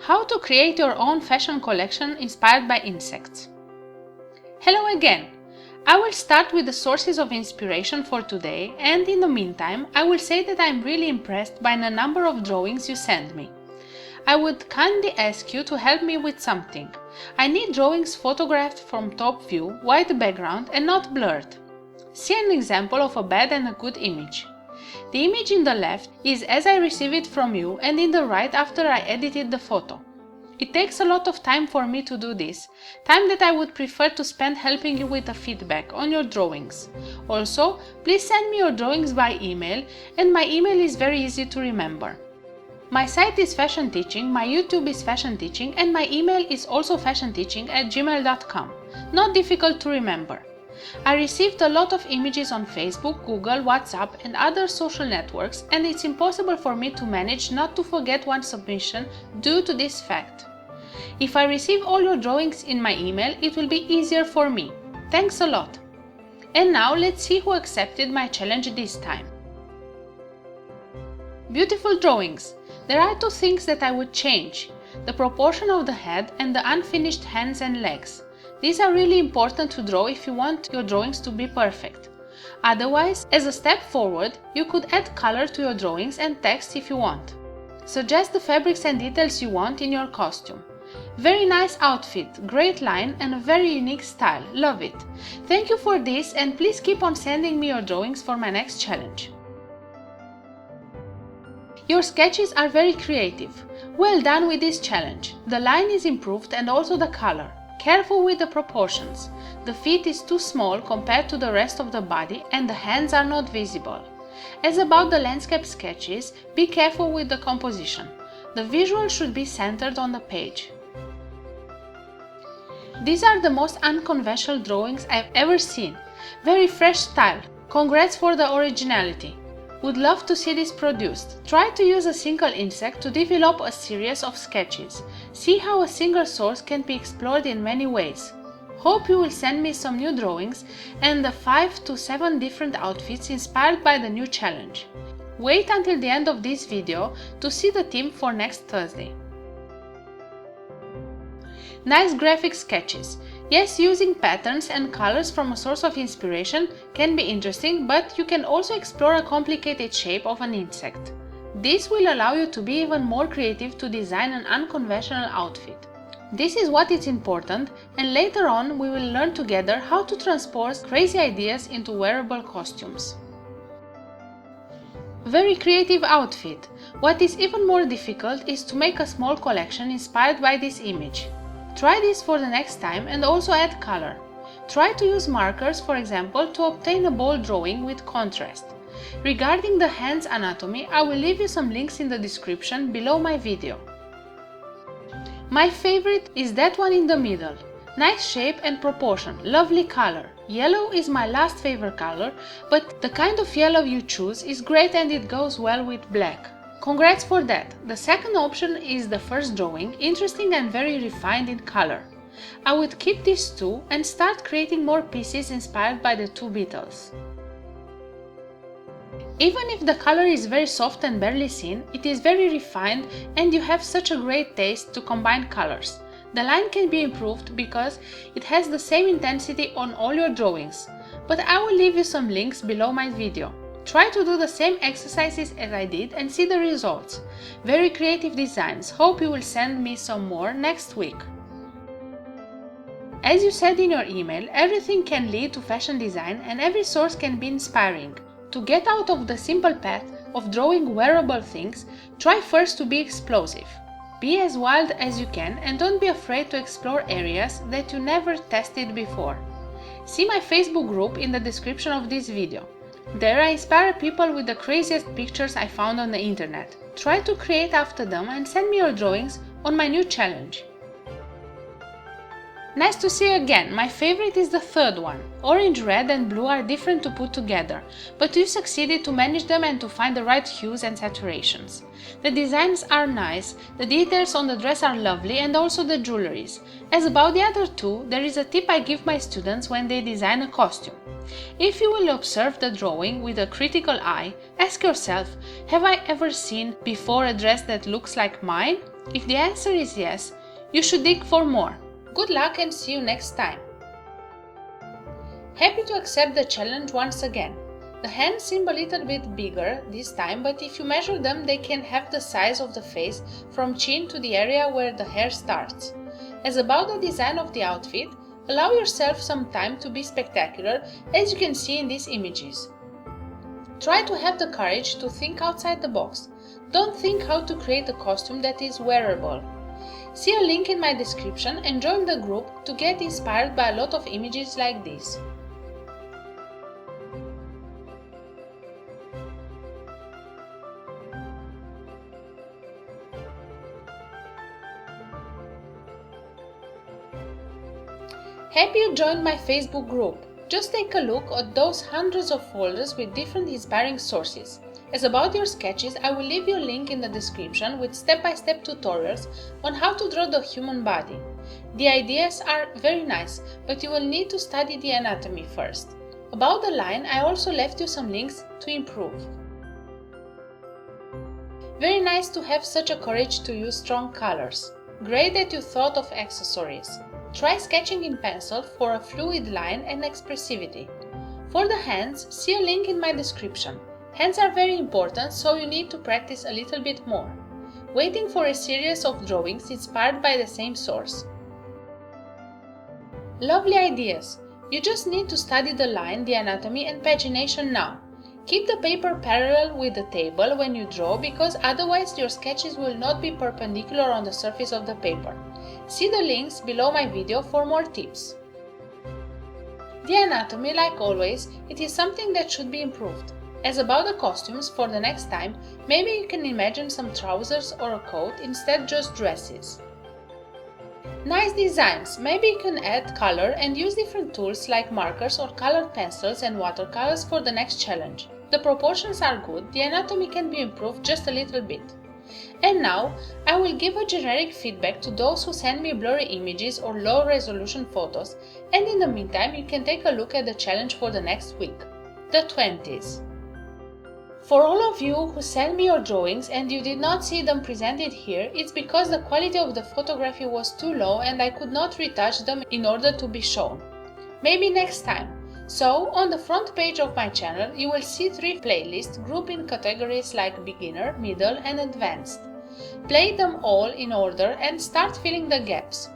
How to create your own fashion collection inspired by insects. Hello again! I will start with the sources of inspiration for today, and in the meantime I will say that I am really impressed by the number of drawings you send me. I would kindly ask you to help me with something. I need drawings photographed from top view, white background and not blurred. See an example of a bad and a good image. The image in the left is as I receive it from you, and in the right after I edited the photo. It takes a lot of time for me to do this, time that I would prefer to spend helping you with the feedback on your drawings. Also, please send me your drawings by email, and my email is very easy to remember. My site is Fashion Teaching, my YouTube is Fashion Teaching, and my email is also fashionteaching@gmail.com. Not difficult to remember. I received a lot of images on Facebook, Google, WhatsApp and other social networks, and it's impossible for me to manage not to forget one submission due to this fact. If I receive all your drawings in my email, it will be easier for me. Thanks a lot! And now let's see who accepted my challenge this time. Beautiful drawings! There are two things that I would change: the proportion of the head and the unfinished hands and legs. These are really important to draw if you want your drawings to be perfect. Otherwise, as a step forward, you could add color to your drawings and text if you want. Suggest the fabrics and details you want in your costume. Very nice outfit, great line and a very unique style, love it. Thank you for this, and please keep on sending me your drawings for my next challenge. Your sketches are very creative. Well done with this challenge. The line is improved and also the color. Careful with the proportions. The feet is too small compared to the rest of the body and the hands are not visible. As about the landscape sketches, be careful with the composition. The visual should be centered on the page. These are the most unconventional drawings I've ever seen. Very fresh style. Congrats for the originality. Would love to see this produced. Try to use a single insect to develop a series of sketches. See how a single source can be explored in many ways. Hope you will send me some new drawings and the 5 to 7 different outfits inspired by the new challenge. Wait until the end of this video to see the theme for next Thursday. Nice graphic sketches. Yes, using patterns and colors from a source of inspiration can be interesting, but you can also explore a complicated shape of an insect. This will allow you to be even more creative to design an unconventional outfit. This is what is important, and later on we will learn together how to transpose crazy ideas into wearable costumes. Very creative outfit. What is even more difficult is to make a small collection inspired by this image. Try this for the next time and also add color. Try to use markers, for example, to obtain a bold drawing with contrast. Regarding the hand's anatomy, I will leave you some links in the description below my video. My favorite is that one in the middle. Nice shape and proportion, lovely color. Yellow is my last favorite color, but the kind of yellow you choose is great and it goes well with black. Congrats for that! The second option is the first drawing, interesting and very refined in color. I would keep these two and start creating more pieces inspired by the two beetles. Even if the color is very soft and barely seen, it is very refined and you have such a great taste to combine colors. The line can be improved because it has the same intensity on all your drawings, but I will leave you some links below my video. Try to do the same exercises as I did and see the results. Very creative designs. Hope you will send me some more next week. As you said in your email, everything can lead to fashion design and every source can be inspiring. To get out of the simple path of drawing wearable things, try first to be explosive. Be as wild as you can and don't be afraid to explore areas that you never tested before. See my Facebook group in the description of this video. There I inspire people with the craziest pictures I found on the internet. Try to create after them and send me your drawings on my new challenge. Nice to see you again. My favorite is the third one. Orange, red and blue are different to put together, but you succeeded to manage them and to find the right hues and saturations. The designs are nice, the details on the dress are lovely and also the jewelries. As about the other two, there is a tip I give my students when they design a costume. If you will observe the drawing with a critical eye, ask yourself, have I ever seen before a dress that looks like mine? If the answer is yes, you should dig for more. Good luck and see you next time. Happy to accept the challenge once again. The hands seem a little bit bigger this time, but if you measure them, they can have the size of the face from chin to the area where the hair starts. As about the design of the outfit, allow yourself some time to be spectacular, as you can see in these images. Try to have the courage to think outside the box. Don't think how to create a costume that is wearable. See a link in my description and join the group to get inspired by a lot of images like this. Happy you joined my Facebook group. Just take a look at those hundreds of folders with different inspiring sources. As about your sketches, I will leave you a link in the description with step-by-step tutorials on how to draw the human body. The ideas are very nice, but you will need to study the anatomy first. About the line, I also left you some links to improve. Very nice to have such a courage to use strong colors. Great that you thought of accessories. Try sketching in pencil for a fluid line and expressivity. For the hands, see a link in my description. Hands are very important, so you need to practice a little bit more. Waiting for a series of drawings inspired by the same source. Lovely ideas! You just need to study the line, the anatomy and pagination now. Keep the paper parallel with the table when you draw, because otherwise your sketches will not be perpendicular on the surface of the paper. See the links below my video for more tips. The anatomy, like always, it is something that should be improved. As about the costumes, for the next time, maybe you can imagine some trousers or a coat instead just dresses. Nice designs! Maybe you can add color and use different tools like markers or colored pencils and watercolors for the next challenge. The proportions are good, the anatomy can be improved just a little bit. And now, I will give a generic feedback to those who send me blurry images or low resolution photos, and in the meantime you can take a look at the challenge for the next week. The 20s. For all of you who send me your drawings and you did not see them presented here, it's because the quality of the photography was too low and I could not retouch them in order to be shown. Maybe next time. So, on the front page of my channel, you will see 3 playlists grouped in categories like beginner, middle and advanced. Play them all in order and start filling the gaps.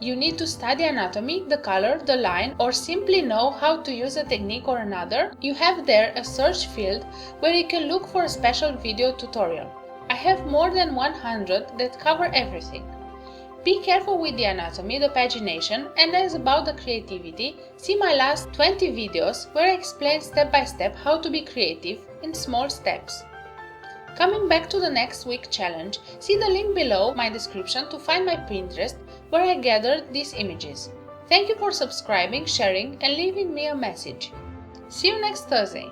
You need to study anatomy, the color, the line, or simply know how to use a technique or another. You have there a search field where you can look for a special video tutorial. I have more than 100 that cover everything. Be careful with the anatomy, the pagination, and as about the creativity, see my last 20 videos where I explain step by step how to be creative in small steps. Coming back to the next week challenge, see the link below my description to find my Pinterest where I gathered these images. Thank you for subscribing, sharing and leaving me a message. See you next Thursday!